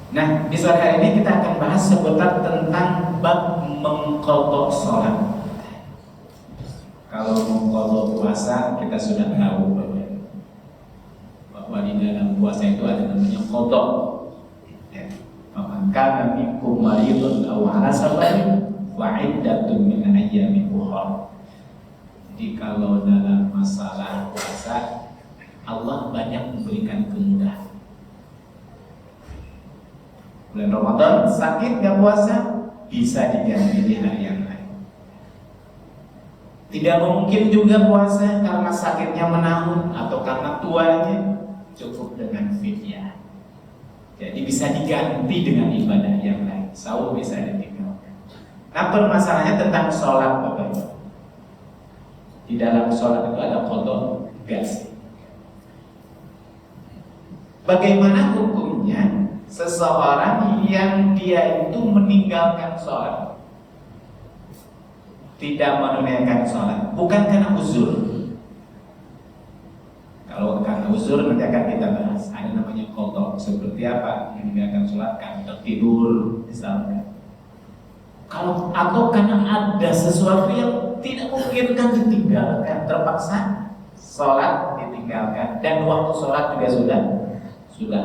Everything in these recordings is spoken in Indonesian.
Nah, di sore hari ini kita akan bahas seputar tentang bab mengqadha sholat. Kalau mengqadha puasa kita sudah tahu bahwa di dalam puasa itu ada namanya qadha. Ya. Maka minkum maridun aw ala safarin wa iddatun min ayyamin ukhra. Jadi kalau dalam masalah puasa Allah banyak memberikan kemudahan. Bulan Ramadan sakit nggak puasa bisa diganti di hari yang lain. Tidak mungkin juga puasa karena sakitnya menahun atau karena tuanya, cukup dengan fidyah. Jadi bisa diganti dengan ibadah yang lain. Saum bisa ditinggalkan. Nah, permasalahannya tentang sholat, Bapak Ibu. Di dalam sholat itu ada qadha enggak sih? Bagaimana hukumnya seseorang yang dia itu meninggalkan sholat, tidak menunaikan sholat, bukan karena uzur. Kalau karena uzur nanti akan kita bahas. Ada namanya qadha. Seperti apa? Meninggalkan sholat karena tertidur misalnya. Kalau atau karena ada sesuatu yang tidak mungkin kan ditinggalkan, terpaksa sholat ditinggalkan dan waktu sholat juga sudah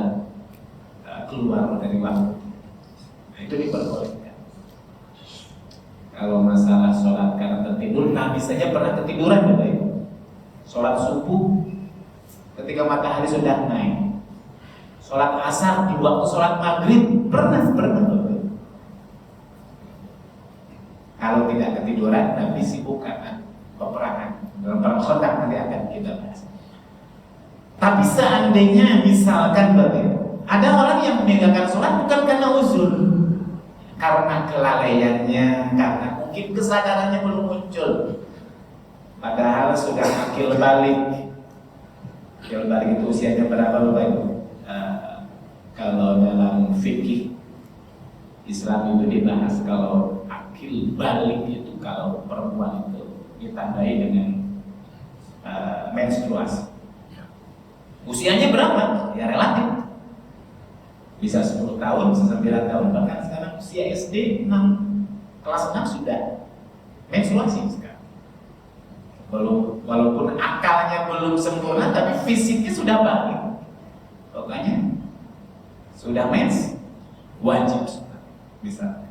keluar dari waktu. Nah, itu diperbolehkan. Kalau masalah sholat karena tertidur, Nabi saja pernah ketiduran, Bapak Ibu. Sholat subuh ketika matahari sudah naik, sholat asar di waktu sholat maghrib pernah Bapak Ibu. Kalau tidak ketiduran, Nabi sibuk karena peperangan. Dalam perang Khandaq nanti akan kita bahas. Tapi seandainya misalkan Bapak Ibu, ada orang yang meninggalkan sholat bukan karena uzur, karena kelalaiannya, karena mungkin kesadarannya belum muncul, padahal sudah akil balik. Akil balik itu usianya berapa Bapak Ibu? Kalau dalam fikih Islam itu dibahas kalau akil balik itu kalau perempuan itu ditandai dengan menstruasi. Usianya berapa? Ya relatif. Bisa 10 tahun, bisa 9 tahun, bahkan sekarang usia SD 6, kelas 6 sudah menstruasi sekarang. Walaupun akalnya belum sempurna, tapi fisiknya sudah balik. Pokoknya sudah mens, wajib bisa.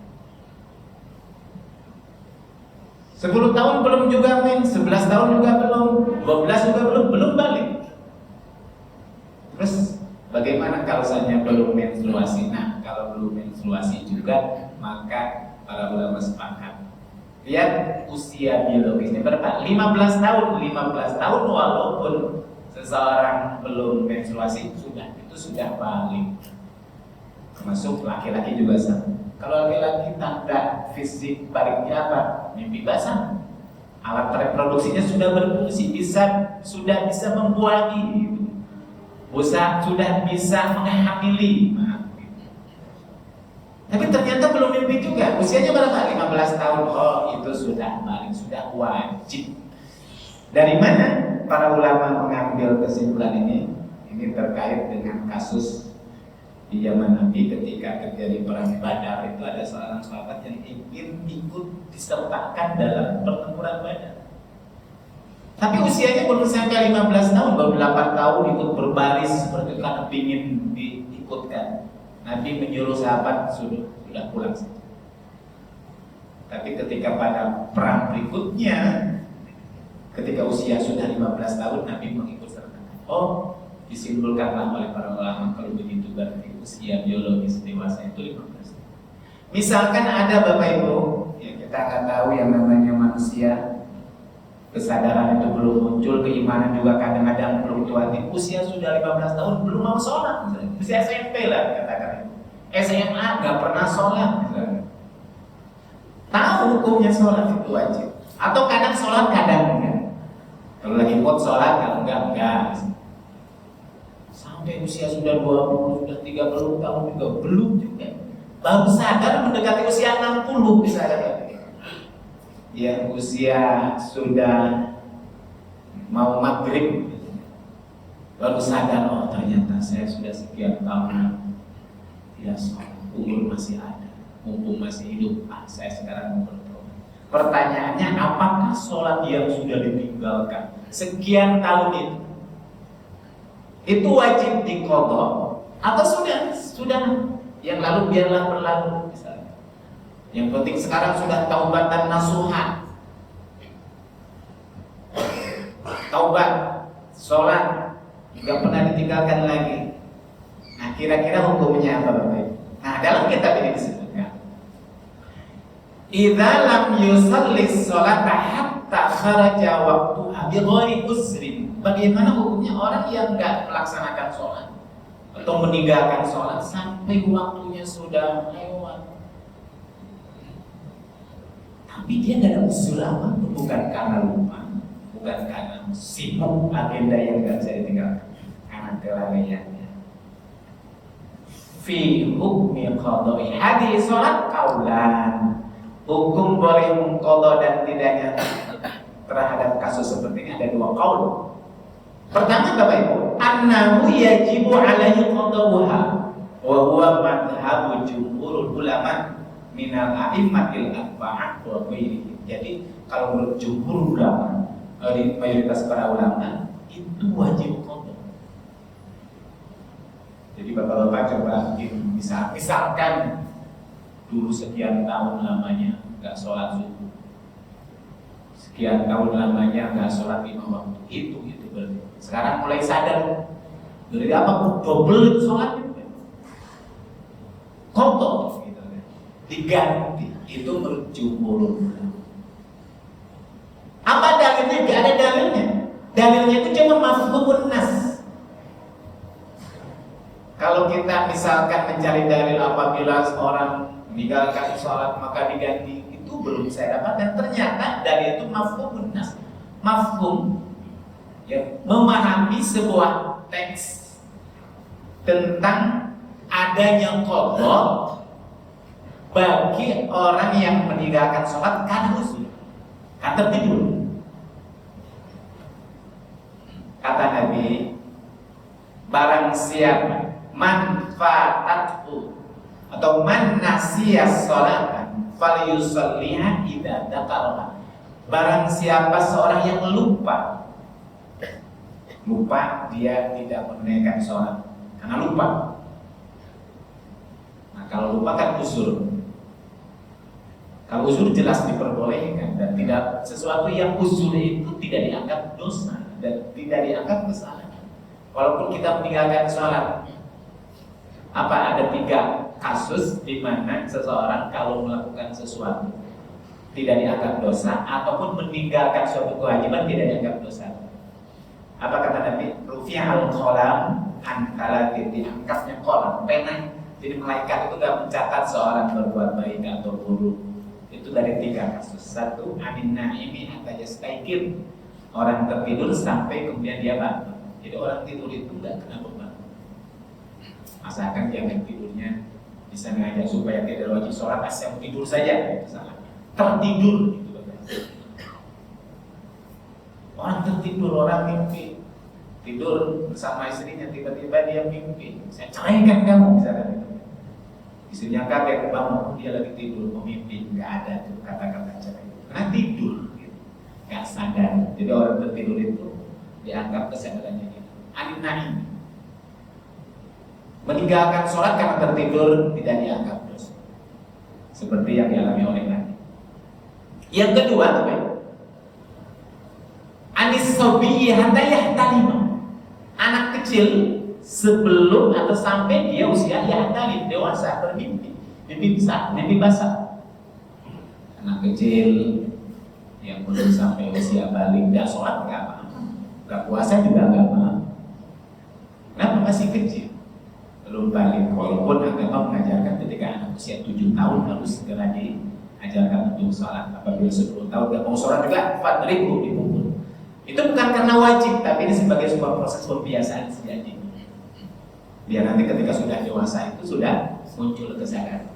10 tahun belum juga mens, 11 tahun juga belum, 12 juga belum balik. Terus bagaimana kalau misalnya belum menstruasi? Nah, kalau belum menstruasi juga, maka para ulama sepakat. Lihat usia biologisnya berapa? 15 tahun. 15 tahun walaupun seseorang belum menstruasi itu sudah balik. Termasuk laki-laki juga sama. Kalau laki-laki tanda fisik baliknya apa? Mimpi basah. Alat reproduksinya sudah berfungsi, sudah bisa membuahi. Sudah bisa menghamili. Tapi ternyata belum mimpi juga. Usianya berapa? 15 tahun. Oh, itu sudah balik, sudah wajib. Dari mana para ulama mengambil kesimpulan ini? Ini terkait dengan kasus di zaman Nabi ketika terjadi perang Badar. Itu ada seorang sahabat yang ingin ikut disertakan dalam pertempuran Badar. Tapi usianya belum sampai 15 tahun, baru 8 tahun ikut berbaris seperti karena ingin diikutkan. Nabi menyuruh sahabat sudah pulang saja. Tapi ketika pada perang berikutnya, ketika usia sudah 15 tahun, Nabi mengikut sertakan. Oh, disimpulkanlah oleh para ulama kalau begitu berarti usia biologis dewasa itu 15 tahun. Misalkan ada Bapak Ibu, ya kita akan tahu yang namanya manusia, kesadaran itu belum muncul, keimanan juga kadang-kadang belum tua. Usia sudah 15 tahun belum mau sholat, usia SMP lah katakan, SMA nggak pernah sholat, tahu hukumnya sholat itu wajib, atau kadang sholat kadang enggak. Kalau lagi kuat sholat, kalau enggak. Sampai usia sudah 20, sudah 30 tahun juga belum juga. Baru sadar mendekati usia 60 bisa ada. Yang usia sudah mau maghrib baru sadar, oh ternyata saya sudah sekian tahun tidak sholat, umur masih ada, mumpung masih hidup, saya sekarang mau bertobat. Pertanyaannya, apakah sholat yang sudah ditinggalkan sekian tahun itu wajib diqadha atau sudah yang lalu biarlah berlalu misalnya. Yang penting sekarang sudah taubatan nasuha, taubat, sholat nggak pernah ditinggalkan lagi. Nah, kira-kira hukumnya apa Bapak Ibu? Nah, dalam kitab ini disebutkan, idza lam yusalli sholata hatta kharaja waqtuha bi ghairi uzrin. Bagaimana hukumnya orang yang nggak melaksanakan sholat atau meninggalkan sholat sampai waktunya sudah lewat, tapi dia nggak ada usul apa? Bukan karena lupa, bukan karena sibuk agenda yang nggak bisa ditinggalkan, karena kelalaiannya. Fi hukmi qadha'i hadis sholat qaulan, hukum boleh mengqadha dan tidaknya terhadap kasus seperti ini ada dua qaul. Pertama Bapak Ibu, annahu yajibu alaihi qada'uha wa huwa madhhabu jumhurul ulama minal a'immatil arba'ah wa ghairihim. Jadi kalau menurut jumhur ulama, mayoritas para ulama itu wajib qadha. Jadi Bapak-bapak coba misalkan dulu sekian tahun lamanya nggak sholat subuh, sekian tahun lamanya nggak sholat 5 waktu, itu berarti sekarang mulai sadar dari apa double sholatnya, kotor gitu, diganti. Itu menurut jumhur. Apa dalilnya? Gak ada dalilnya. Dalilnya itu cuma mafhumun nas. Kalau kita misalkan mencari dalil apabila seorang meninggalkan sholat maka diganti, itu belum saya dapatkan. Ternyata dalil itu mafhumun nas. Mafhum, ya, memahami sebuah teks tentang adanya qadha bagi orang yang meninggalkan sholat karena uzur, karena tertidur. Kata Nabi, barang siapa manfaatatu atau man nasiya sholatan falyusalliha idza dzakaraha. Barang siapa seorang yang lupa dia tidak menunaikan sholat karena lupa. Nah, kalau lupa kan uzur. Kalau uzur jelas diperbolehkan dan tidak, sesuatu yang uzur itu tidak dianggap dosa dan tidak dianggap kesalahan. Walaupun kita meninggalkan sholat, apa ada 3 kasus di mana seseorang kalau melakukan sesuatu tidak dianggap dosa ataupun meninggalkan suatu kewajiban tidak dianggap dosa. Apa kata Nabi? Rufi'al qalam an thalatin, diangkatnya qalam, pena. Jadi malaikat itu gak mencatat seorang berbuat baik atau buruk. Itu dari 3 kasus. 1, anin naimi hatta yastaikir, orang tertidur sampai kemudian dia bangun. Jadi orang tidur itu gak kena beban. Asalkan jangan tidurnya bisa ngajak supaya tidak wajib sholat, asal tidur saja, salah. Tertidur itu orang tertidur, orang mimpi tidur bersama istrinya, tiba-tiba dia mimpi, saya ceraikan kamu misalnya. Istrinya kaget, bangun, dia lagi tidur, mimpi, nggak ada tuh kata-kata cerai, karena tidur, gitu. Nggak sadar. Jadi orang tertidur itu dianggap kesadarannya gitu. Anin-naim, meninggalkan sholat karena tertidur tidak dianggap dosa, seperti yang dialami oleh Nabi. Yang kedua, anis sobiyi hatta yahtalima, anak kecil sebelum atau sampai dia usia yahtalim, dewasa, bermimpi, mimpi basah. Anak kecil yang belum sampai usia balik, nggak sholat nggak apa-apa, nggak puasa juga nggak apa-apa. Kenapa? Masih kecil, belum balik. Walaupun agama mengajarkan ketika anak usia 7 tahun harus segera diajarkan untuk sholat. Apabila 10 tahun nggak mau sholat juga, fadribu, dipukul. Itu bukan karena wajib, tapi ini sebagai sebuah proses pembiasaan sejak dini. Biar nanti ketika sudah dewasa itu sudah muncul kesadaran.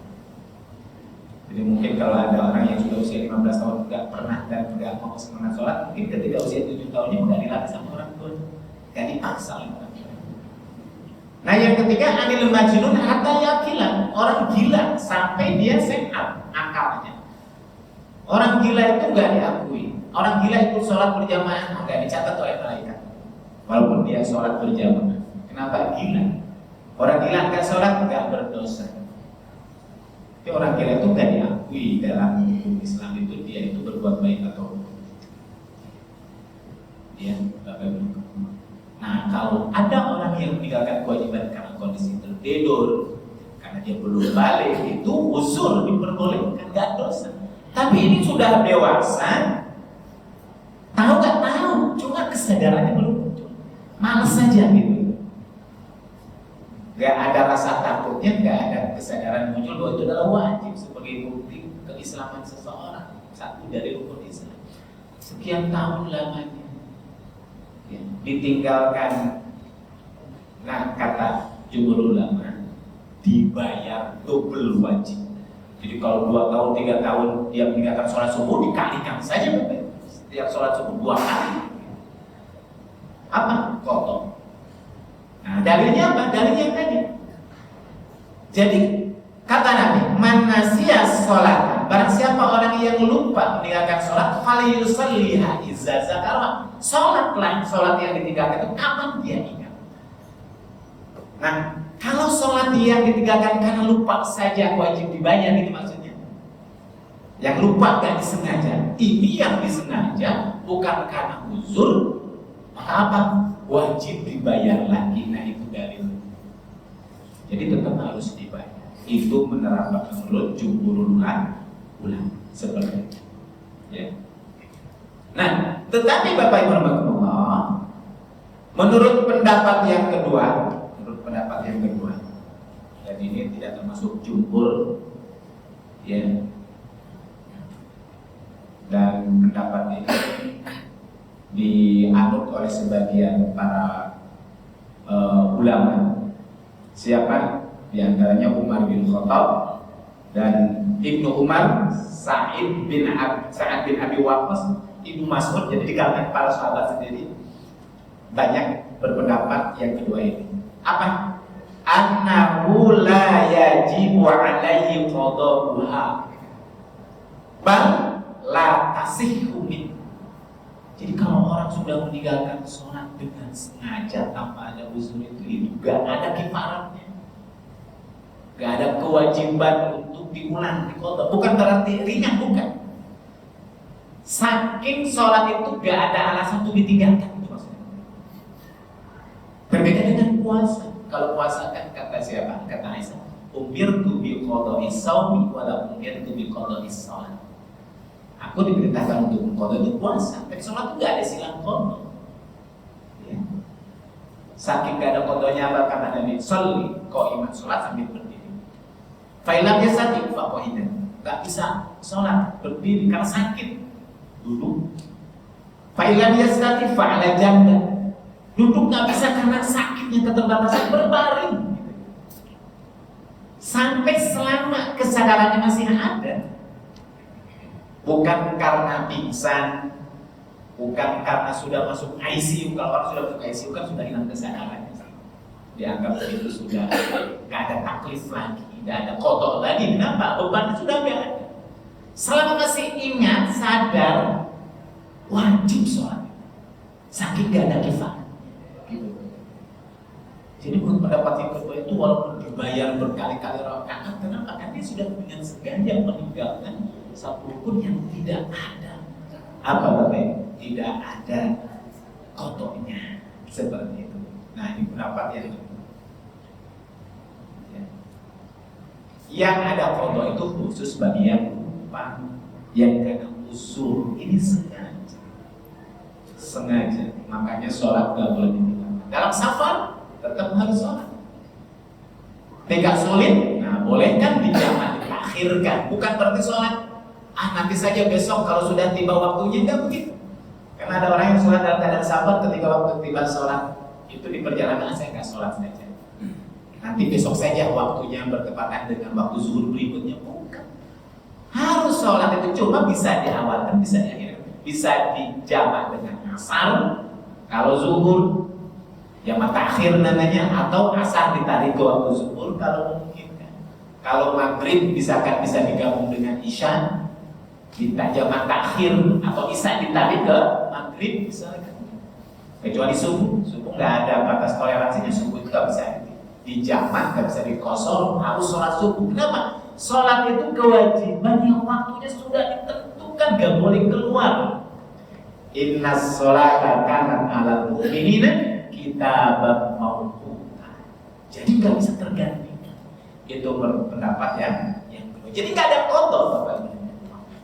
Jadi mungkin kalau ada orang yang sudah usia 15 tahun nggak pernah dan nggak mau semangat sholat, mungkin ketika usia 7 tahun ini nggak dilatih sama orang tua, nggak dipaksa. Nah yang ketiga, anil majnun hatta yaqilan, orang gila sampai dia sehat akalnya. Orang gila itu nggak diakui. Orang gila itu sholat berjamaah nggak dicatat oleh malaikat, walaupun dia sholat berjamaah. Kenapa gila? Orang gila nggak sholat nggak berdosa. Tapi orang gila itu nggak diakui dalam hukum Islam itu dia itu berbuat baik atau dia Bapak Ibu. Nah, kalau ada orang yang meninggalkan kewajiban karena kondisi tertidur, karena dia belum balik, itu uzur diperbolehkan, nggak dosa. Tapi ini sudah dewasa, tahu nggak tahu, cuma kesadarannya belum muncul, malas saja gitu. Nggak ada rasa takutnya, nggak ada kesadaran muncul bahwa itu adalah wajib sebagai bukti keislaman seseorang, satu dari rukun Islam. Sekian tahun lamanya. Ya, ditinggalkan. Nah, kata jumhur ulama dibayar double wajib. Jadi kalau 2 tahun 3 tahun dia meninggalkan sholat subuh, dikalikan saja Bapak. Setiap sholat subuh 2 kali. Apa? Kotor. Nah, dalilnya apa? Dalilnya tadi. Jadi kata Nabi, man nasiya sholatan, barang siapa orang yang lupa meninggalkan sholat, falyusalliha izza zakara. Sholatlah, sholat yang ditinggalkan itu kapan dia ingat. Nah, kalau sholat yang ditinggalkan karena lupa saja wajib dibayar, itu maksudnya. Yang lupa gak disengaja, ini yang disengaja bukan karena uzur, maka apa? Wajib dibayar lagi. Nah, itu dalil. Jadi tetap harus dibayar. Itu menerapkan menurut jumhur ulama seperti itu. Ya. Nah, tetapi Bapak Ibu rahimahullah, menurut pendapat yang kedua, dan ini tidak termasuk jumhur, ya. Dan pendapat ini dianut oleh sebagian para ulama. Siapa? Di antaranya Umar bin Khattab dan Ibnu Umar, Sa'id bin Abi Waqqas, Ibnu Mas'ud. Jadi di kalangan para sahabat sendiri banyak berpendapat yang kedua ini. Apa? Annahu la yajibu alaihi qada'uha bal la tasihhu min. Jadi kalau orang sudah meninggalkan sholat dengan sengaja tanpa ada uzur itu gak ada kifaratnya, gak ada kewajiban untuk diulang, diqadha. Bukan berarti ringan, bukan. Saking sholat itu gak ada alasan untuk ditinggalkan, itu maksudnya. Berbeda dengan puasa. Kalau puasa kan kata siapa? Kata Aisyah, umirtu bi qada'is shaumi wa la umirtu bi qada'is shalah. Aku diperintahkan untuk mengqadha itu puasa, tapi sholat itu gak ada silang qadha. Ya. Saking gak ada qadhanya apa kata Nabi, sholli qa'iman, sholat sambil berdiri. Fa illam yastati fa qa'idan. Gak bisa sholat berdiri karena sakit. Duduk. Fa illam yastati fa 'ala jambah. Duduk gak bisa karena sakitnya keterbatasan, berbaring. Sampai selama kesadarannya masih ada. Bukan karena pingsan, bukan karena sudah masuk ICU. Kalau orang sudah masuk ICU kan sudah hilang kesadarannya. Dianggap itu sudah gak ada taklif lagi, gak ada kotor lagi. Kenapa? Bebannya sudah gak ada. Selama masih ingat, sadar, wajib sholat. Saking gak ada kifat. Gitu. Jadi menurut pendapat yang kedua itu walaupun dibayar berkali-kali rakaat, kenapa? Karena dia sudah dengan sengaja meninggalkan satu rukun yang tidak ada apa Bapak? Tidak ada kotornya seperti itu. Nah, ini pendapat yang kedua. Ya. Yang ada kotor itu khusus bagi yang lupa, yang karena usul ini sengaja. Makanya sholat gak boleh ditinggalkan. Dalam safar tetap harus sholat. Tidak sulit, nah boleh kan dijamak, diakhirkan. Bukan berarti sholat nanti saja besok kalau sudah tiba waktunya, enggak begitu. Karena ada orang yang sholat dalam keadaan sabar, ketika waktu tiba sholat itu di perjalanan, saya nggak sholat saja. Nanti besok saja waktunya bertepatan dengan waktu zuhur berikutnya, bukan. Harus sholat itu cuma bisa diawalkan, bisa diakhirkan, bisa dijamak dengan asar. Kalau zuhur jamak takhir namanya, atau asar ditarik ke waktu zuhur kalau memungkinkan. Kalau maghrib bisa digabung dengan isya, kita jamak takhir atau isya ditarik ke maghrib misalnya. Kecuali subuh nggak ada batas toleransinya, subuh itu nggak bisa dijamak, nggak bisa dikosor, harus sholat subuh. Kenapa? Sholat itu kewajiban yang waktunya sudah ditentukan, nggak boleh keluar. Inna sholata kanat 'alal mu'minina kitaban mawquta. Jadi nggak bisa terganti. Itu pendapat yang kedua. Jadi nggak ada kotor, Bapak Ibu.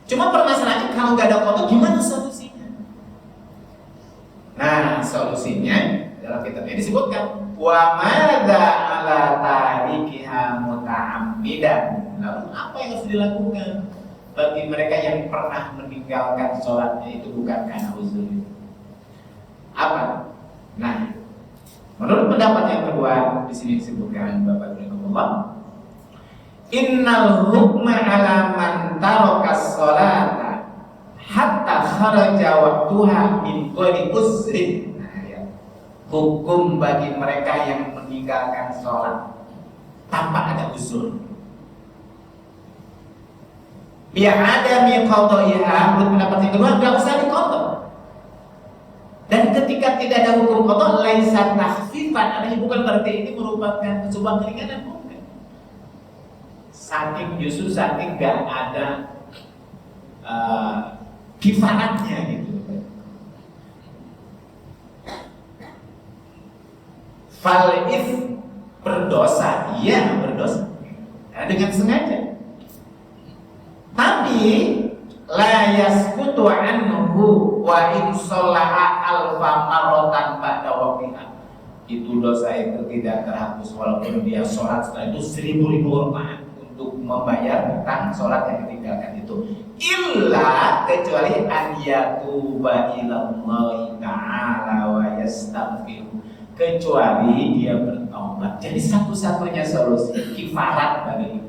Cuma permasalahannya kalau nggak ada kotor, gimana solusinya? Nah, solusinya dalam kitab ini disebutkan wa madza 'ala tarikiha muta'ammidan. Lalu apa yang harus dilakukan bagi mereka yang pernah meninggalkan sholatnya itu bukan karena uzur? Apa? Nah, menurut pendapat yang kedua di sini disebutkan Bapak Ibu Allah, innal hukma 'ala man taraka sholata hatta kharaja waqtuha min ghairi uzrin. Nah, ya. Hukum bagi mereka yang meninggalkan sholat tanpa ada uzur. Biar ada miqadaiha, menurut pendapat yang kedua enggak usah diqadha. Dan ketika tidak ada hukum qadha, laisa takhfifan, artinya bukan berarti ini merupakan sebuah keringanan, bukan. Saking gak ada kifaratnya gitu. Fal if berdosa, iya berdosa, nah, dengan sengaja. Tapi la yasqutu anhu wa in shallaha alfa marratan ba'da waqtiha. Itu dosa itu tidak terhapus walaupun dia sholat setelah itu 1000 rakaat untuk membayar hutang sholat yang ditinggalkan itu, illa kecuali an yatuba ilallahi ta'ala wa yastaghfir, kecuali dia bertaubat. Jadi satu-satunya solusi kifarat bagi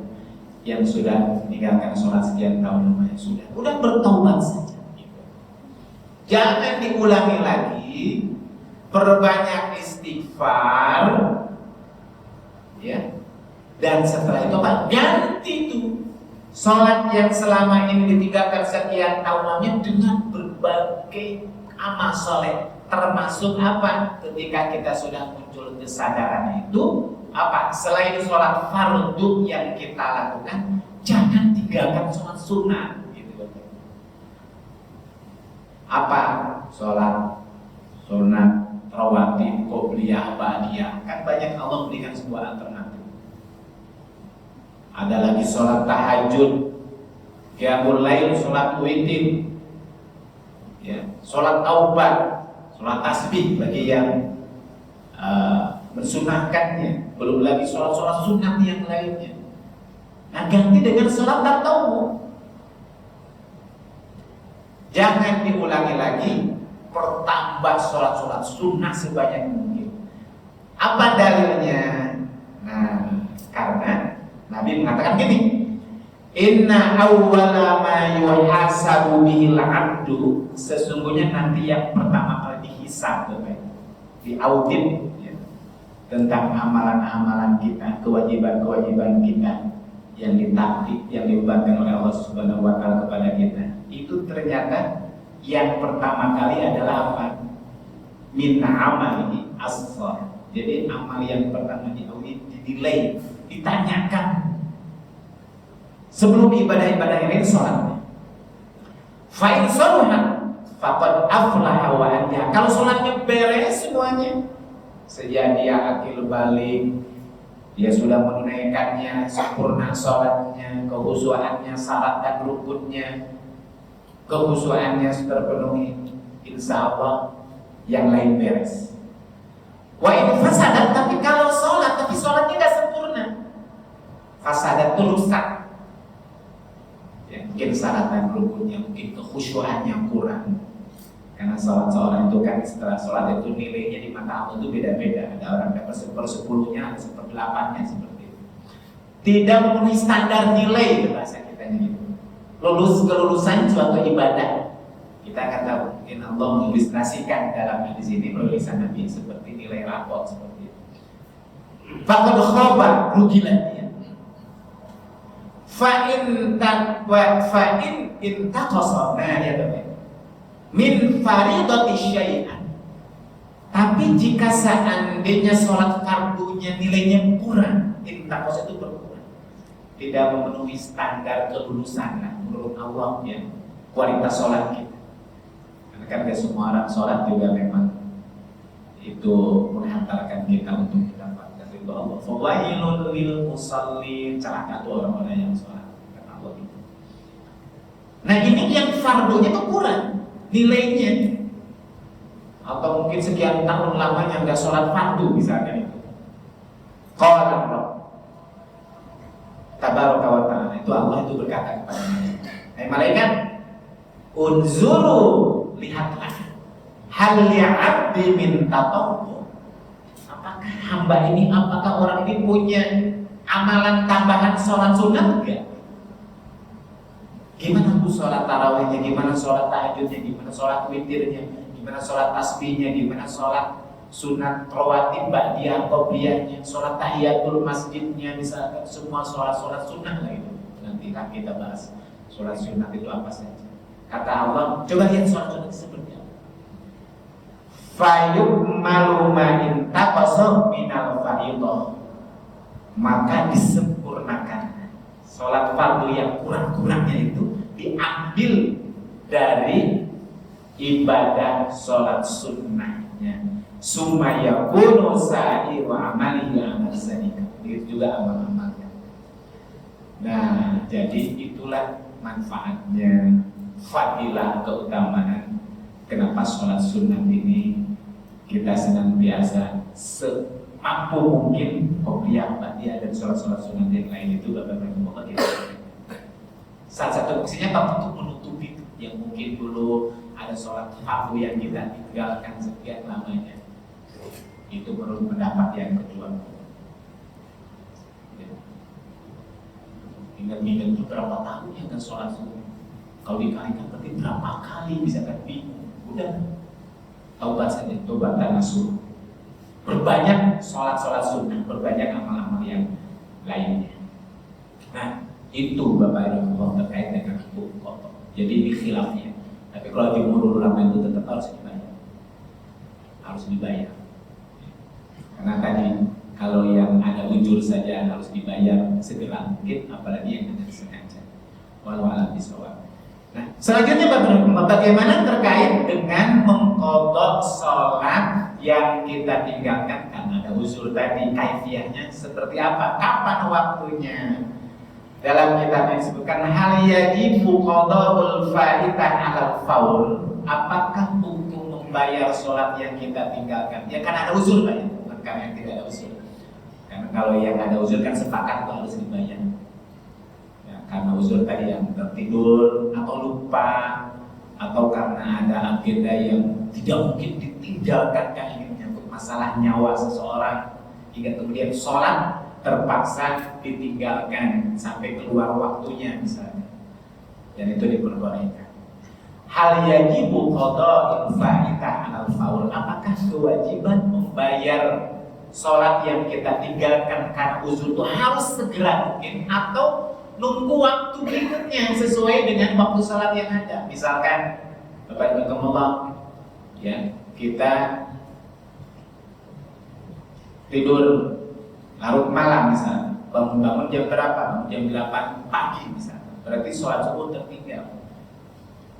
yang sudah meninggalkan sholat sekian tahun lamanya udah bertaubat saja. Jangan diulangi lagi, perbanyak istighfar, ya. Dan setelah itu apa? Ganti tuh sholat yang selama ini ditinggalkan sekian tahun lamanya dengan berbagai amal soleh. Termasuk apa? Ketika kita sudah muncul kesadaran itu apa? Selain sholat fardu yang kita lakukan, jangan tinggalkan sholat sunnah. Gitu. Apa? Sholat sunat, rawatib, qobliyah, ba'diyah. Kan banyak Allah berikan sebuah alternatif. Ada lagi sholat tahajud, qiyamul lail, sholat witir, ya, sholat taubat, sholat tasbih bagi yang mensunahkannya. Belum lagi sholat sunat yang lainnya. Nah, ganti dengan sholat tatawwu. Jangan diulangi lagi, pertambah sholat sunnah sebanyak mungkin. Apa dalilnya? Nah, karena Nabi mengatakan gini, inna awwala ma yuhasabu bihil abdu, sesungguhnya nanti yang pertama kali dihisab, diaudit, ya, tentang amalan-amalan kita, kewajiban-kewajiban kita yang ditaktik, yang dibebankan oleh Allah Subhanahu wa taala kepada kita. Itu ternyata yang pertama kali adalah apa? Min amalihi as-shar. Jadi amal yang pertama diaudit, dinilai, ditanyakan sebelum ibadah-ibadah yang lain sholatnya. Fa'in sholaha faqad aflaha wa anjaha. Kalau sholatnya beres semuanya, sejak dia akil balik, dia sudah menunaikannya sempurna sholatnya, kehusuannya, syarat dan rukunnya, kehusuannya terpenuhi, insya Allah yang lain beres. Wa in fasadat, tapi kalau sholat tapi sholatnya tidak sempurna, fasadat itu rusak, ya, mungkin syarat dan rukunnya, mungkin kekhusyuannya kurang. Karena sholat seorang itu kan setelah sholat itu nilainya di mata Allah itu beda-beda. Ada orang dapat 1/10-nya, ada 1/8-nya, seperti itu. Tidak memenuhi standar nilai, bahasa kita gitu. Kelulusan suatu ibadah, kita akan tahu. Mungkin Allah mengilustrasikan dalam hadis ini melalui lisan Nabi seperti nilai rapot seperti itu. Faqad khaba, rugilah dia. Fa'in intaqasa, nah ya teman, min faridati syai'an. Tapi jika seandainya sholat fardunya nilainya kurang, intaqasa itu berkurang, tidak memenuhi standar kelulusan menurut Allah ya, kualitas sholat kita. Karena kan tidak semua orang sholat juga memang itu menghantarkan kita untuk mendapatkan ridho Allah. Fawailun lil musallin, celaka tuh orang-orang yang sholat kata Allah itu. Nah ini yang fardunya tuh kurang nilainya, atau mungkin sekian tahun lamanya nggak sholat fardu misalnya itu. Qala Allah tabaraka wa ta'ala, itu Allah itu berkata kepada malaikat, hai malaikat, unzuru, lihatlah, hal ya'abdi min tatawwu, apakah hamba ini, apakah orang ini punya amalan tambahan sholat sunat enggak? Gimana aku sholat tarawihnya, gimana sholat tahajudnya, gimana sholat witirnya, gimana sholat tasbihnya, gimana sholat sunat rawatib ba'diyah qobliyahnya, sholat tahiyatul masjidnya, misalkan semua sholat-sholat sunat lah itu. Nanti kan kita bahas sholat sunat itu apa saja. Kata Allah, coba lihat sholat sunat seperti apa. Fayukmalu ma intaqasa minal fardhah, maka disempurnakan sholat fardu yang kurang-kurangnya itu diambil dari ibadah sholat sunnahnya. Summa yakunu sa'iru amalihi amal sadika, begitu juga amal-amalnya. Nah, jadi itulah manfaatnya, fadilah, keutamaan kenapa sholat sunnah ini kita senantiasa semampu mungkin qobliyah, ba'diyah dan sholat-sholat sunnah yang lain itu Bapak Ibu kita. Salah satu fungsinya apa? Untuk menutupi yang mungkin dulu ada sholat fardu yang kita tinggalkan sekian lamanya. Itu menurut pendapat yang kedua. Ingat-ingat itu berapa tahun yang kan sholat sunnah. Kalau dikalikan berarti berapa kali, bisa kan bingung. Udah taubat saja, taubat dan nasuh. Berbanyak sholat-sholat sunnah, berbanyak amal-amal yang lainnya. Nah, itu Bapak Ibu Allah terkait dengan hukum kotor. Jadi ini khilafnya. Tapi kalau jumhur ulama itu tetap harus dibayar. Harus dibayar. Karena tadi kalau yang ada ujur saja harus dibayar segera mungkin, apalagi yang tidak sengaja. Walau alam bisawab. Nah, selanjutnya bagaimana terkait dengan mengqadha sholat yang kita tinggalkan karena ada uzur tadi, kaifiyahnya seperti apa? Kapan waktunya? Dalam kitab yang disebutkan hal yajibu qada'ul faitah 'alal faul. Apakah untuk membayar sholat yang kita tinggalkan? Ya kan ada uzur Pak ya, bukan karena yang tidak ada uzur. Karena kalau yang ada uzur kan sepakat itu harus dibayar. Ya, karena uzur tadi yang tertidur atau lupa, atau karena ada agenda yang tidak mungkin ditinggalkan, kan ini menyangkut masalah nyawa seseorang hingga kemudian sholat terpaksa ditinggalkan sampai keluar waktunya misalnya, dan itu diperbolehkan. Hal yajibu qada'ul faitah 'alal faul, apakah kewajiban membayar sholat yang kita tinggalkan karena uzur itu harus segera mungkin, atau nunggu waktu berikutnya sesuai dengan waktu sholat yang ada? Misalkan Bapak Ibu Allah, ya kita tidur larut malam misalnya, bangun jam berapa? Jam 8 pagi misalnya, berarti sholat subuh tertinggal.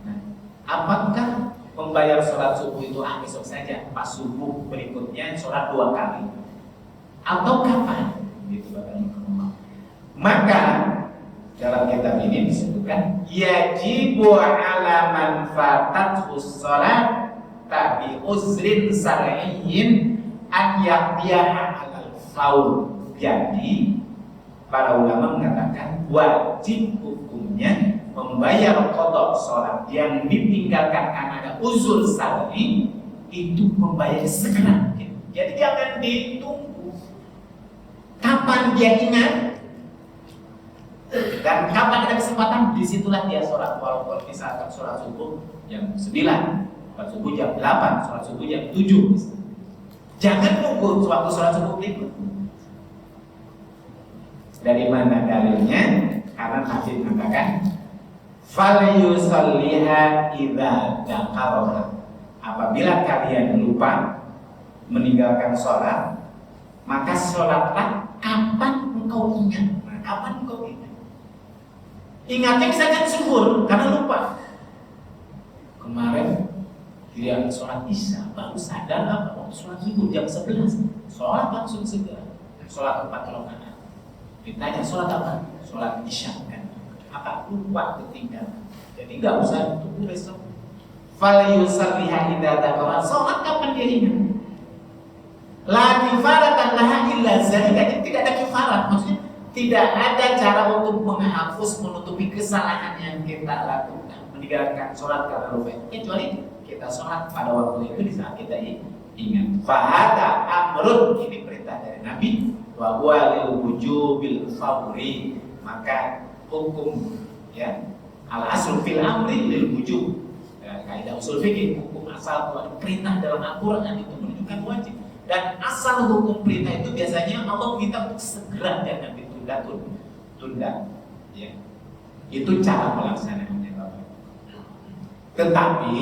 Nah, apakah membayar sholat subuh itu besok saja, pas subuh berikutnya sholat 2 kali, atau kapan? Gitu Bapak Ibu. Maka dalam kitab ini disebutkan yajibu ala man fatathu sholat tabi uzrin syar'iyyin an yaqdiyaha alal faul. Jadi para ulama mengatakan wajib hukumnya membayar qadha sholat yang ditinggalkan karena ada uzur syar'i itu membayar segera. Jadi jangan ditunggu kapan dia ingat dan kapan ada kesempatan, disitulah dia sholat. Walaupun misalkan sholat subuh jam 9, sholat subuh jam 8, sholat subuh jam 7 misalnya. Jangan nunggu waktu sholat subuh berikut. Dari mana dalilnya? Karena Nabi mengatakan falyusalliha idza dzakaraha. Apabila kalian lupa meninggalkan sholat, maka sholatlah kapan engkau ingat. Nah, kapan engkau ingat? Ingatnya misalkan zuhur karena lupa. Kemarin dia sholat isya baru sadar apa? Waktu sholat zuhur jam 11. Sholat langsung segera. Sholat 4 rakaat. Ditanya sholat apa? Sholat isya kan? Apa lupa ketinggalan? Jadi nggak usah tunggu besok. Falyusalliha idza dzakara. Sholat kapan dia ingat? La kifaratan laha illa zalika. Jadi tidak ada kifarat. Maksudnya tidak ada cara untuk menghapus, menutupi kesalahan yang kita lakukan, meninggalkan sholat karena lupa. Kecuali kita sholat pada waktu itu di saat kita ingat. Fahada amrun, ini perintah dari Nabi. Wa huwa lil wujubil fawri. Maka hukum ya al aslu fil amri lil wujub. Kaidah usul fikih, hukum asal perintah dalam Al-Qur'an itu menunjukkan wajib. Dan asal hukum perintah itu biasanya Allah minta untuk segera, jangan ditunda. Ya. Itu cara pelaksanaannya Bapak. Tetapi,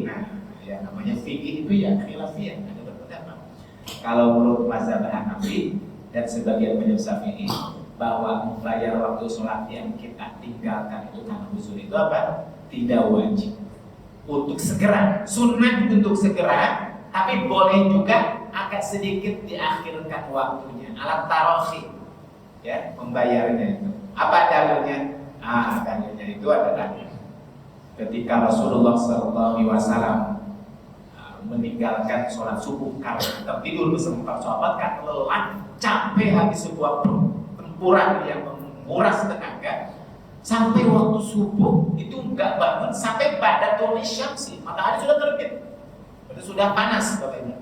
nah, ya namanya fikih itu ya khilafiyah, ada berpendapat. Kalau menurut mazhab Hanafi dan sebagian mazhab Syafi'i bahwa membayar waktu sholat yang kita tinggalkan itu karena uzur itu apa? Tidak wajib. Untuk segera, sunnah untuk segera, tapi boleh juga agak sedikit diakhirkan waktunya. Alat tarohi, ya, membayarnya itu. Apa dalilnya? Dalilnya itu adalah ketika Rasulullah SAW meninggalkan sholat subuh karena tertidur bersama para sahabat karena lelah, capek habis sebuah pertempuran yang menguras tenaga. Sampai waktu subuh itu enggak bangun sampai pada tulis syamsi, matahari sudah terbit, sudah panas katanya.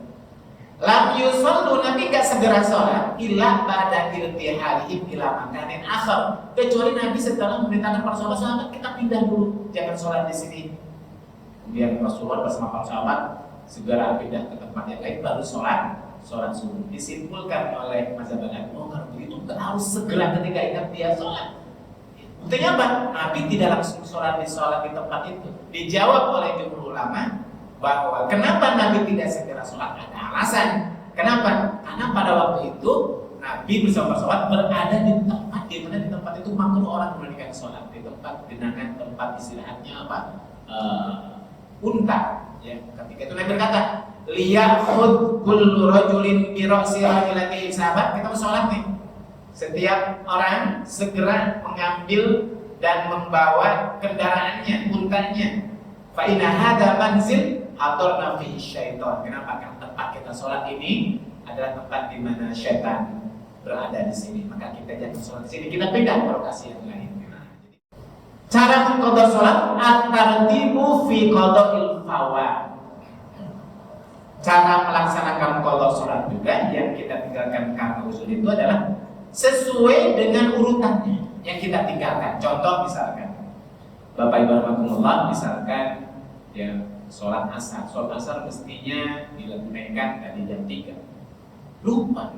Lam yusallu, Nabi enggak segera sholat illa ba'da irtihalihim ila makanin akhar, kecuali Nabi setelah memerintahkan para sahabat kita pindah dulu, jangan sholat di sini. Kemudian Rasulullah bersama para sahabat segera pindah ke tempat yang lain baru sholat subuh. Disimpulkan oleh mazhab Hanafi, kalau begitu enggak harus segera ketika ingat dia sholat. Buktinya apa? Nabi tidak langsung sholat di tempat itu. Dijawab oleh jumhur ulama bahwa kenapa Nabi tidak segera sholat? Ada alasan. Kenapa? Karena pada waktu itu Nabi bersama sahabat berada di tempat di mana di tempat itu makruh orang menunaikan sholat, di tempat genangan, tempat istirahatnya apa? Unta. Ya, ketika itu Nabi berkata, liyakhud kullu rajulin bi ra'si rajulatin, sahabat kita mau sholat nih. Setiap orang segera mengambil dan membawa kendaraannya, untanya. Fa inna hadza manzil hadarna fihi syaitan. Kenapa? Karena tempat kita sholat ini adalah tempat di mana syaitan berada di sini. Maka kita jangan sholat di sini, kita pindah ke lokasi yang lain. Cara mengqadha sholat at-tartibu fi qada'il fawat. Cara melaksanakan qadha sholat juga yang kita tinggalkan karena uzur itu adalah sesuai dengan urutannya yang kita tinggalkan. Contoh misalkan, Bapak Ibu rahmatullah, misalkan ya sholat asar mestinya dilakukan tadi jam 3, lupa,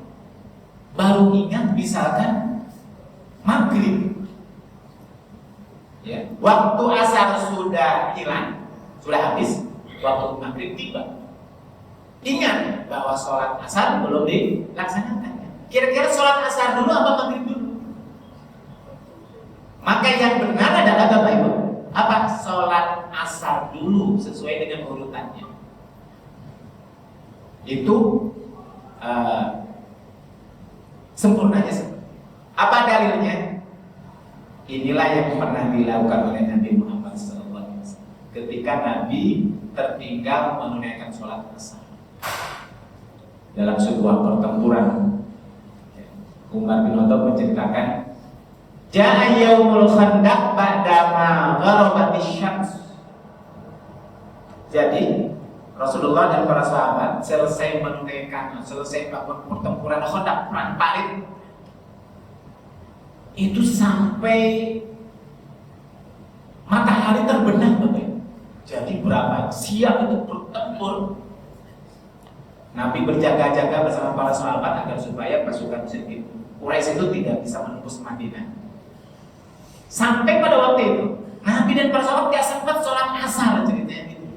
baru ingat misalkan maghrib, ya waktu asar sudah hilang, sudah habis, waktu maghrib tiba, ingat bahwa sholat asar belum dilaksanakan. Kira-kira sholat asar dulu apa maghrib dulu? Maka yang benar adalah Bapak Ibu, apa? Sholat asar dulu sesuai dengan urutannya. Itu sempurnanya. Apa dalilnya? Inilah yang pernah dilakukan oleh Nabi Muhammad SAW ketika Nabi tertinggal menunaikan sholat asar dalam sebuah pertempuran. Umar bin Khattab menceritakan, Ja'a yaumul khandaq ba'dama gharabatis syams. Jadi Rasulullah dan para sahabat selesai melakukan pertempuran Khandaq, perang parit. Itu sampai matahari terbenam, Bapak. Jadi berapa siang itu bertempur. Nabi berjaga-jaga bersama para sahabat agar supaya pasukan musyrikin Quraisy itu tidak bisa menembus Madinah. Sampai pada waktu itu Nabi dan para sahabat gak sempat sholat asar ceritanya gitu.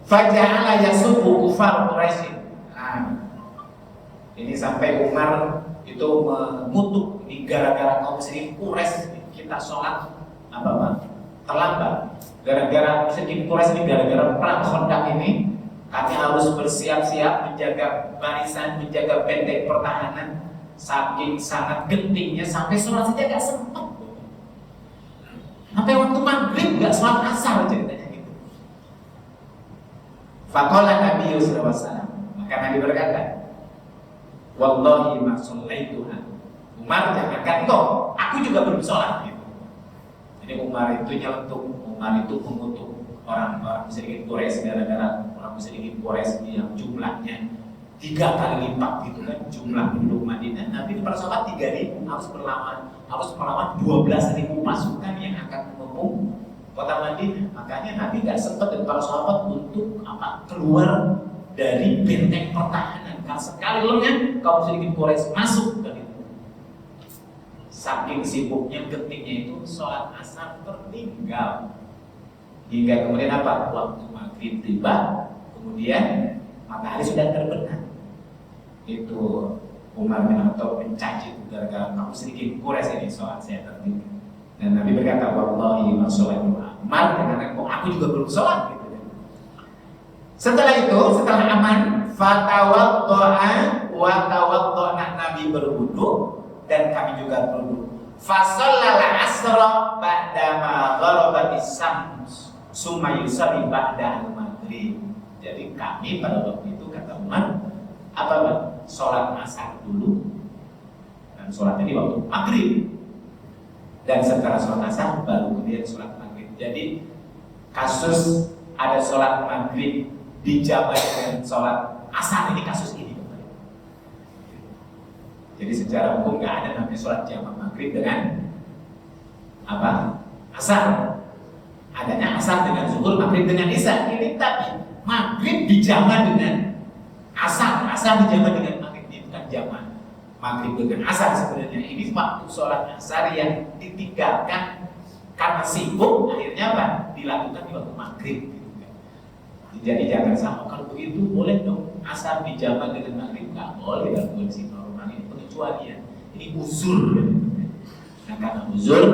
Faja'ala yasubbu kufar Quraisy. Nah, ini sampai Umar itu mengutuk ini gara-gara kaum musyrikin Quraisy kita sholat terlambat. Gara-gara musyrikin Quraisy ini gara-gara perang Khandaq ini kami harus bersiap-siap menjaga barisan, menjaga benteng pertahanan. Saking sangat gentingnya sampai sholat saja gak sempat. Sampai waktu maghrib gak sholat asar ceritanya gitu. Faqala Nabi sallallahu alaihi wasallam, maka Nabi berkata, wallahi ma shallaituha. Umar, jangankan engkau, aku juga belum sholat gitu. Jadi Umar itu nyeletuk, Umar itu mengutuk orang-orang musyrikin Quraisy gara-gara orang musyrikin Quraisy yang jumlahnya 3 kali lipat gitu kan jumlah penduduk Madinah. Nabi para sahabat 3.000 harus melawan 12.000 pasukan yang akan mengepung kota Madinah. Makanya Nabi gak sempat dan para sahabat untuk keluar dari benteng pertahanan. Karena sekali lengah kaum musyrikin Quraisy masuk ke itu. Saking sibuknya gentingnya itu sholat asar tertinggal. Hingga kemudian waktu maghrib tiba, kemudian matahari sudah terbenam. Itu Umar bin Khattab mencaci gara-gara kamu sedikit Quraisy ini sholat saya tertinggal. Dan Nabi berkata, wallahi ma sholatu Umar, dengan aku juga belum sholat gitu. Setelah itu, setelah aman, fatawaddo'a wa tawaddo'na, Nabi berwudu dan kami juga berwudu. Fasallal asra ba'dama gharabatis syams summa yusalli ba'da al-maghrib. Jadi kami pada waktu itu kata Umar sholat asar dulu dan sholat ini waktu maghrib, dan setelah sholat asar baru kemudian sholat maghrib. Jadi kasus ada sholat maghrib dijabat dengan sholat asar ini kasus ini. Jadi secara hukum nggak ada namanya sholat jamak maghrib dengan asar. Adanya asar dengan zuhur, maghrib dengan isya. Ini tapi maghrib dijamak dengan asar, asar dijamak dengan maghrib. Ini bukan jamak maghrib dengan asar sebenarnya. Ini waktu sholat asar yang ditinggalkan karena sibuk, akhirnya dilakukan di waktu maghrib. Jadi jangan sama, kalau begitu boleh dong asar dijamak dengan maghrib, nggak boleh dalam kondisi normal. Ini pengecualian, ini uzur. Nah karena uzur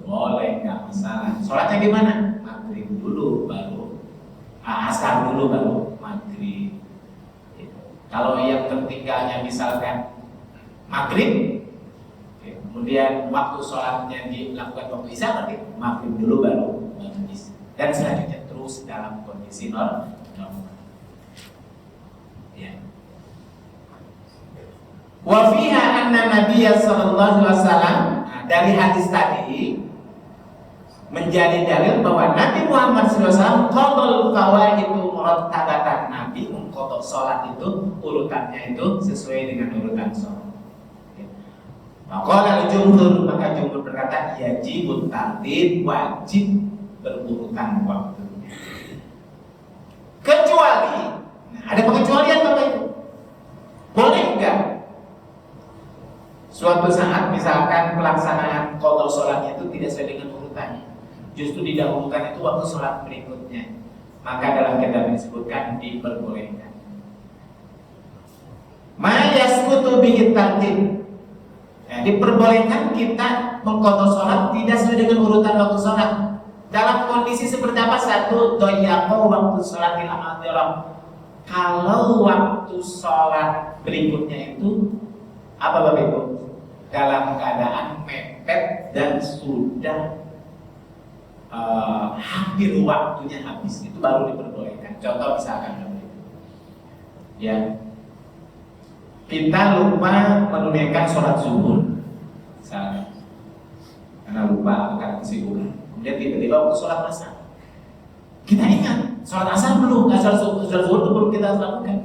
boleh, nggak masalah. Sholatnya gimana? Maghrib dulu baru asar dulu baru maghrib. Kalau yang tertinggalnya misalkan maghrib, kemudian waktu sholatnya dilakukan waktu isya, berarti maghrib dulu baru isya. Dan selanjutnya terus dalam kondisi normal. Ya. Wa fiha anna Nabiyya sallallahu alaihi wasallam, dari hadis tadi menjadi dalil bahwa Nabi Muhammad SAW qadal fawaidu murattabatan. Nabi mengqadha salat itu urutannya itu sesuai dengan urutan salat. Maka jumhur berkata yajibut tartib, wajib berurutan waktu. Kecuali, ada pengecualian Bapak Ibu. Boleh enggak suatu saat misalkan pelaksanaan qadha salatnya itu tidak sesuai dengan urutannya, justru didahulukan itu waktu sholat berikutnya, maka dalam kitab disebutkan diperbolehkan. Ma yasqutu bihi tartib. Diperbolehkan kita mengqadha sholat tidak sesuai dengan urutan waktu sholat. Dalam kondisi seperti apa? Satu, doyaqo waktu sholatil akhirah. Kalau waktu sholat berikutnya itu apa Bapak Ibu? Dalam keadaan mepet dan sudah hampir waktunya habis, itu baru diperbolehkan. Contoh misalkan ya, kita lupa menunaikan sholat zuhur misalkan, karena lupa karena sibuk, kemudian tiba-tiba waktu sholat asar kita ingat sholat asar belum, sholat zuhur itu belum kita lakukan,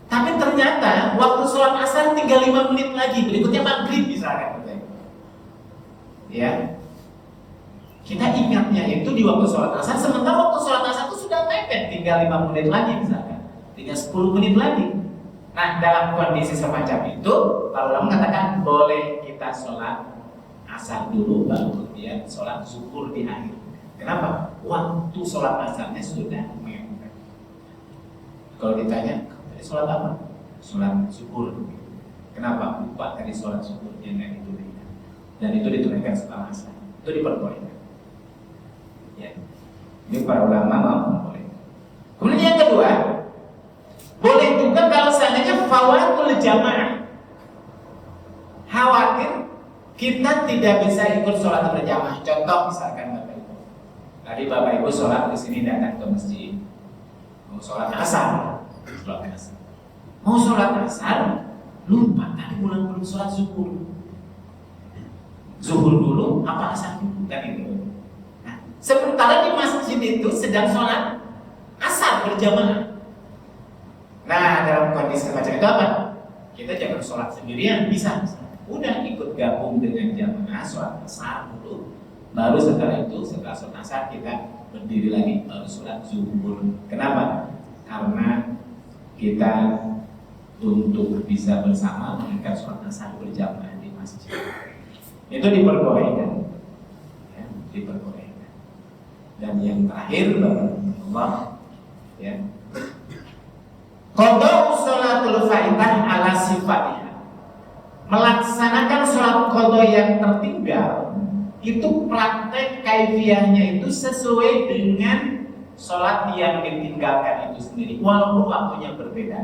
tapi ternyata waktu sholat asar tinggal 5 menit lagi, berikutnya maghrib misalkan, ya. Kita ingatnya itu di waktu sholat asar, sementara waktu sholat asar itu sudah mepet, tinggal 5 menit lagi misalkan, tinggal 10 menit lagi. Nah dalam kondisi semacam itu, para ulama mengatakan boleh kita sholat asar dulu, baru kemudian sholat zuhur di akhir. Kenapa? Waktu sholat asarnya sudah mepet. Kalau ditanya, tadi sholat apa? Sholat zuhur. Kenapa? Lupa tadi sholat zuhur yang nggak ditunaikan. Dan itu ditunaikan setelah asar. Itu diperbolehkan. Ya. Ini para ulama memperbolehkan. Kemudian yang kedua, boleh juga kalau seandainya fawatul jamaah. Khawatir kita tidak bisa ikut sholat berjamaah. Contoh misalkan Bapak Ibu. Tadi Bapak Ibu sholat di sini datang ke masjid. Mau sholat asar. Mau sholat asar, lupa tadi belum sholat zuhur. Zuhur dulu, apa asar dulu? Kan itu. Nah, sementara di masjid itu sedang sholat asar berjamaah. Nah, dalam kondisi macam itu apa? Kita jangan sholat sendirian, bisa. Udah ikut gabung dengan jamaah sholat asar dulu. Baru setelah itu, setelah sholat asar kita berdiri lagi baru sholat zuhur. Kenapa? Karena kita untuk bisa bersama menunaikan sholat asar berjamaah di masjid. Itu diperbolehkan, ya, diperbolehkan. Dan yang terakhir, Allah, ya, qadha sholatul faidah ala sifatnya. Melaksanakan sholat qadha yang tertinggal itu praktek kaifiyahnya itu sesuai dengan sholat yang ditinggalkan itu sendiri, walaupun waktunya berbeda.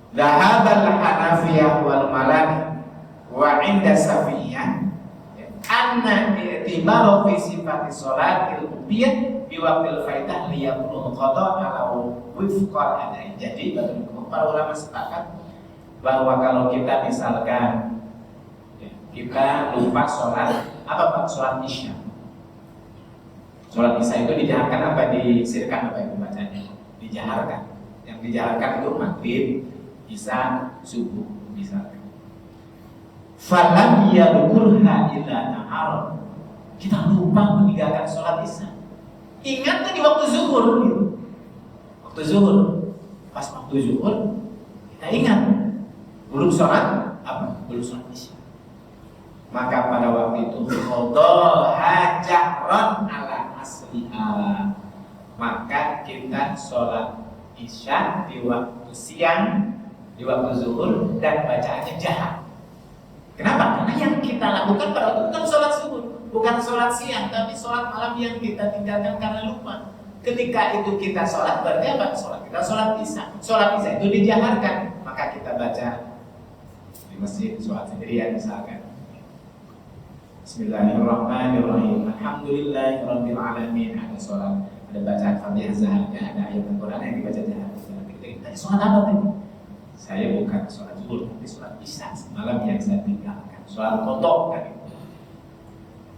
Dhahabal Hanafiyah wal Maliki wa inda Safiyah anna i'tibaru fi sifati sholatil ubiyah bi waqtil faidah liyakunu qadha ala wifqal adai. Jadi para ulama sepakat bahwa kalau kita misalkan kita lupa sholat apa Pak? Sholat isya. Sholat isya itu dijaharkan apa disirkan apa itu bacanya? Dijaharkan. Yang dijaharkan itu maghrib, isya, subuh misalkan. Falam yadkurha illa nahar. Kita lupa meninggalkan sholat isya. Ingat tuh di waktu zuhur gitu. Waktu zuhur. Pas waktu zuhur kita ingat. Belum sholat apa? Belum sholat isya. Maka pada waktu itu qadha hajran ala asliha. Maka kita sholat isya di waktu siang, di waktu zuhur, dan bacaannya jahar. Kenapa? Karena yang kita lakukan pada waktu itu bukan sholat zuhur, bukan sholat siang, tapi sholat malam yang kita tinggalkan karena lupa. Ketika itu kita sholat, berarti apa? Sholat kita sholat isya. Sholat isya itu dijaharkan, maka kita baca di masjid sholat sendirian misalkan. Bismillahirrahmanirrahim. Alhamdulillahirabbil alamin. Ada sholat, ada bacaan Fatihah zaharnya, ada ayat Al-Qur'an yang dibaca zahar. Kita sholat apa tadi? Saya bukan sholat zuhur, tapi sholat isya malam yang saya tinggalkan. Sholat qadha kan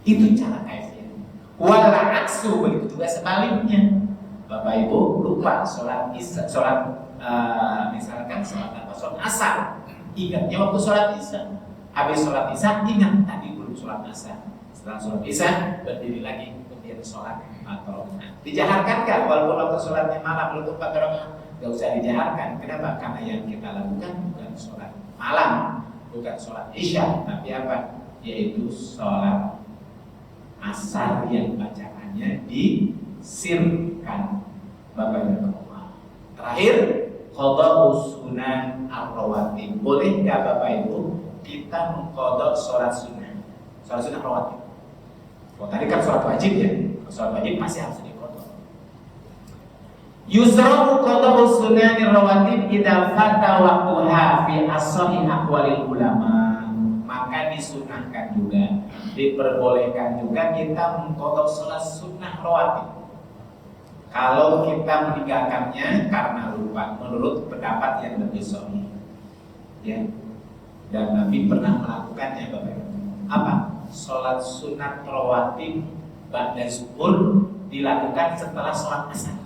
itu cara kaifiyah. Wal aksu, begitu juga sebaliknya. Bapak Ibu lupa sholat isya, misalkan sholat apa? Sholat asar. Ingatnya waktu sholat isya. Habis sholat isya ingat tadi belum sholat asar. Setelah sholat isya berdiri lagi kemudian sholat atau dijaharkan kan? Walaupun waktu sholatnya malam belum tempat orang nggak usah dijaharkan. Kenapa? Karena yang kita lakukan bukan sholat malam, bukan sholat isya, tapi apa? Yaitu sholat asar yang bacaannya disirkan. Bapak Ibu. Terakhir, qadha sunan ar-rawatib. Boleh nggak Bapak Ibu kita mengqadha sholat sunnah? Sholat sunnah rawatib. Oh, tadi kan sholat wajib ya. Sholat wajib masih harus diqadha. Yusra'u qadha sunan ar-rawatib idza fata waqtuha fi as-sahih aqwalil ulama. Maka disunahkan juga, diperbolehkan juga kita mengqadha sholat sunnah rawatib. Kalau kita meninggalkannya karena lupa, menurut pendapat yang lebih sahih, ya. Dan Nabi pernah melakukannya, Bapak Ibu. Apa? Sholat sunat rawatib ba'da zuhur dilakukan setelah sholat asar.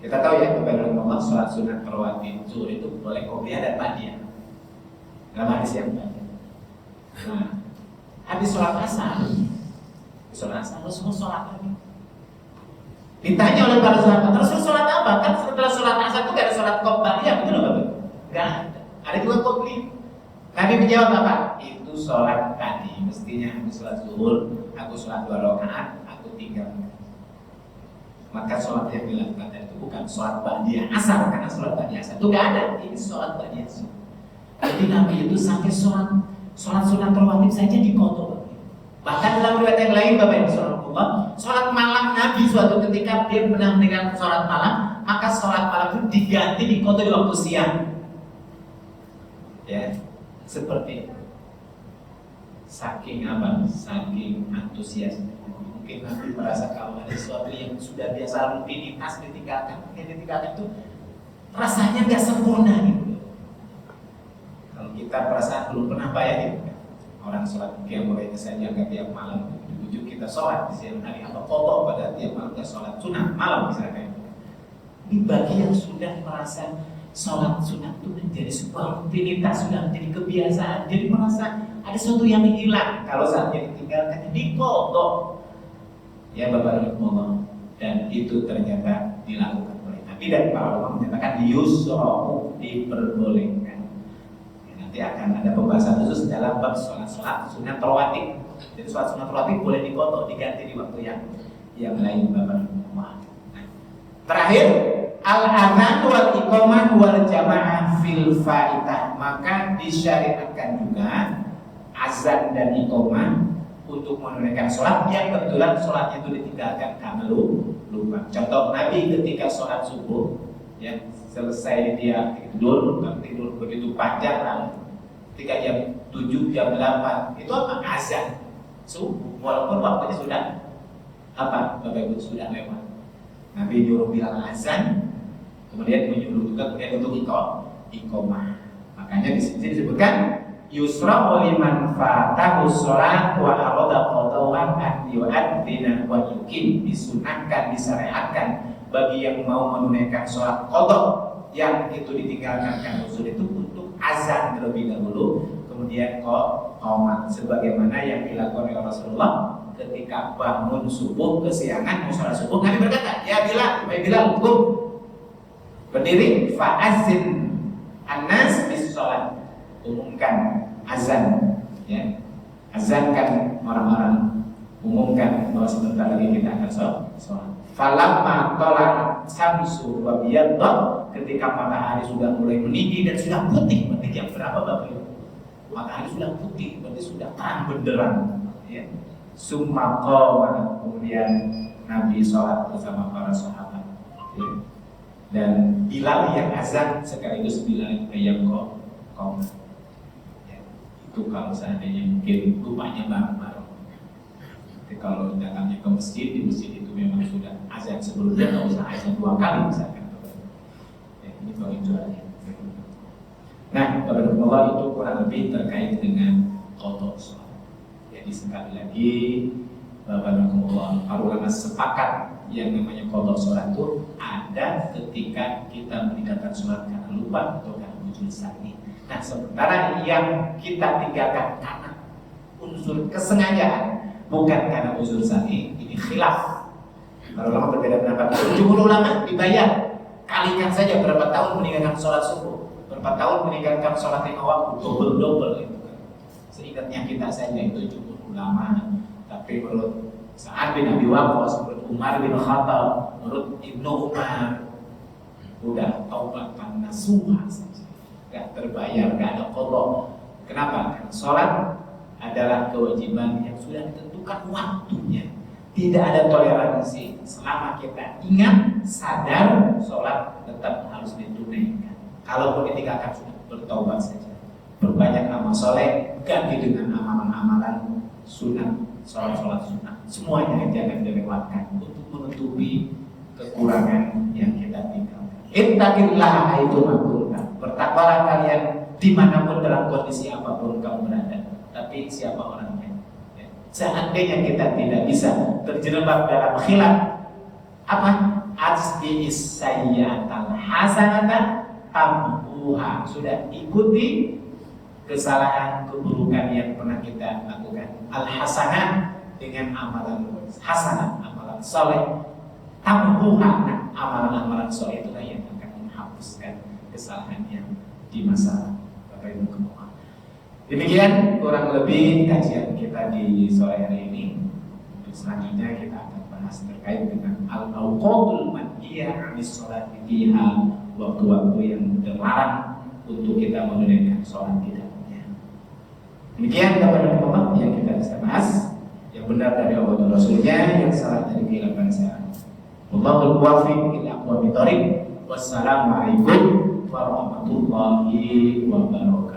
Kita tahu ya, Bapak Ibu, sholat sunat rawatib zuhur itu boleh qobliyah dan ba'diyah. Dalam hadis yang banyak. Nah, habis sholat asar, Rasul sholat lagi. Ditanya oleh para sahabat, Rasul sholat apa? Kan setelah sholat asar itu gak ada sholat qobliyah, betul Bapak? Gak ada. Ada juga qobliyah. Nabi menjawab apa? Itu sholat tadi, mestinya aku sholat zuhur, aku sholat 2 rakaat, aku tinggalkan. Maka sholat yang dilakukan tadi itu bukan sholat ba'diyah asar, karena sholat ba'diyah asar itu gak ada. Ini sholat ba'diyah asar. Jadi Nabi itu sampai sholat sunat rawatib saja diqadha. Bahkan dalam riwayat yang lain, Bapak Ibu Saudara, sholat malam Nabi suatu ketika dia benar dengan sholat malam, maka sholat malam itu diganti diqadha di waktu siang. Ya, seperti itu. Saking apa? Saking antusiasnya. Mungkin nanti merasa kalau ada sesuatu yang sudah biasa rutinitas ditinggalkan, yang ditinggalkan itu rasanya nggak sempurna gitu. Kalau kita perasaan belum pernah bayangin, orang sholat qiyamul saja nggak tiap malam, dibujuk kita sholat di siang hari atau foto pada tiap malam nggak sholat sunat malam misalnya. Ini bagi yang sudah merasa sholat sunat itu menjadi sebuah rutinitas, sudah menjadi kebiasaan, jadi merasa ada sesuatu yang hilang kalau saatnya ditinggalkan, diqadha. Ya Bapak Ibu, dan itu ternyata dilakukan oleh Nabi dan para ulama menyatakan yusra'u, diperbolehkan. Ya, nanti akan ada pembahasan khusus dalam bab sholat sunat rawatib. Jadi sholat sunat rawatib boleh diqadha, diganti di waktu yang lain Bapak Ibu. Nah, terakhir al-adzan wal iqamah wal jamaah fil faitah, maka disyariatkan juga azan dan iqamah untuk menunaikan sholat yang kebetulan sholatnya itu ditinggalkan karena lupa. Contoh Nabi ketika sholat subuh, ya selesai dia tidur begitu panjang lalu ketika jam 7, jam 8 itu apa? Azan subuh, walaupun waktunya sudah apa? Bapak Ibu sudah lewat. Nabi nyuruh bilang azan, kemudian menyuruh juga kemudian untuk iqamah. Makanya di sini disebutkan yusra'u liman fatahu sholat wa arada qadawan an yu'adzina wa yuqim, disunahkan, disyariatkan bagi yang mau menunaikan sholat qadha yang itu ditinggalkan karena uzur itu untuk azan terlebih dahulu, kemudian qomat sebagaimana yang dilakukan oleh Rasulullah ketika bangun subuh kesiangan mau sholat subuh. Nabi berkata, ya Bilal hukum berdiri fa'azin an-nas bis sholat, umumkan azan, ya azankan orang-orang, umumkan bahwa sebentar lagi kita akan sholat. Falamma tala'at syamsu wa biyaddat, ketika matahari sudah mulai meninggi dan sudah putih, berarti jam berapa Bapak Ibu? Matahari sudah putih, berarti sudah terang benderang, ya. Summa qama, kemudian Nabi sholat bersama para sahabat, ya. Dan Bilal yang azan sekaligus Bilal yang qama. Itu kalau seandainya mungkin rupanya bareng-bareng. Jadi kalau datangnya ke masjid, di masjid itu memang sudah azan sebelumnya, nggak usah azan 2 kali misalkan. Ya, ini begitu aja. Nah, Bapak-Bapak itu kurang lebih terkait dengan qadha sholat. Jadi sekali lagi Bapak-Bapak para ulama sepakat yang namanya qadha sholat itu ada ketika kita meninggalkan sholat karena lupa atau karena uzur syar'i. Nah, sementara yang kita tinggalkan karena unsur kesengajaan, bukan karena uzur syar'i, ini khilaf. Para ulama berbeda pendapat. Jumhur ulama dibayar, kalikan saja berapa tahun meninggalkan sholat subuh, berapa tahun meninggalkan sholat 5 waktu, double itu kan. Seingatnya kita saja itu jumhur ulama. Tapi menurut Sa'ad bin Abi Waqqas, menurut Umar bin Khattab, menurut Ibnu Umar, udah taubatan nasuha saja. Gak terbayar, gak ada qadha. Kenapa? Karena sholat adalah kewajiban yang sudah ditentukan waktunya. Tidak ada toleransi. Selama kita ingat, sadar, sholat tetap harus ditunaikan. Kalaupun ditinggalkan sudah bertaubat saja. Berbanyak amal soleh, ganti dengan amalan-amalan sunat, sholat sunat. Semuanya jangan dilewatkan untuk menutupi kekurangan yang kita tinggalkan. Ittaqillah itu makunta. Bertakwalah kalian dimanapun dalam kondisi apapun kamu berada. Tapi siapa orangnya? Ya. Seandainya kita tidak bisa terjerembab dalam khilaf, apa? Asbi sayyatal hasanata tamhuha. Sudah ikuti kesalahan keburukan yang pernah kita lakukan. Al hasanah dengan amalan hasanah, amalan soleh. Tamhuha, amalan-amalan soleh itulah yang akan menghapuskan kesalahan yang di masa Bapak Ibu kemauan. Demikian kurang lebih kajian kita di sore hari ini. Untuk selanjutnya kita akan bahas terkait dengan al-awqatul manhiyah 'anis sholati fiha, waktu-waktu yang terlarang untuk kita menunaikan sholat di dalamnya. Demikian kepada Allah yang kita bisa bahas, yang benar dari Allah dan Rasulnya, yang salah dari kehilapan saya. Wallahul muwaffiq ila aqwamit thoriq. Wassalamualaikum warahmatullahi wabarakatuh.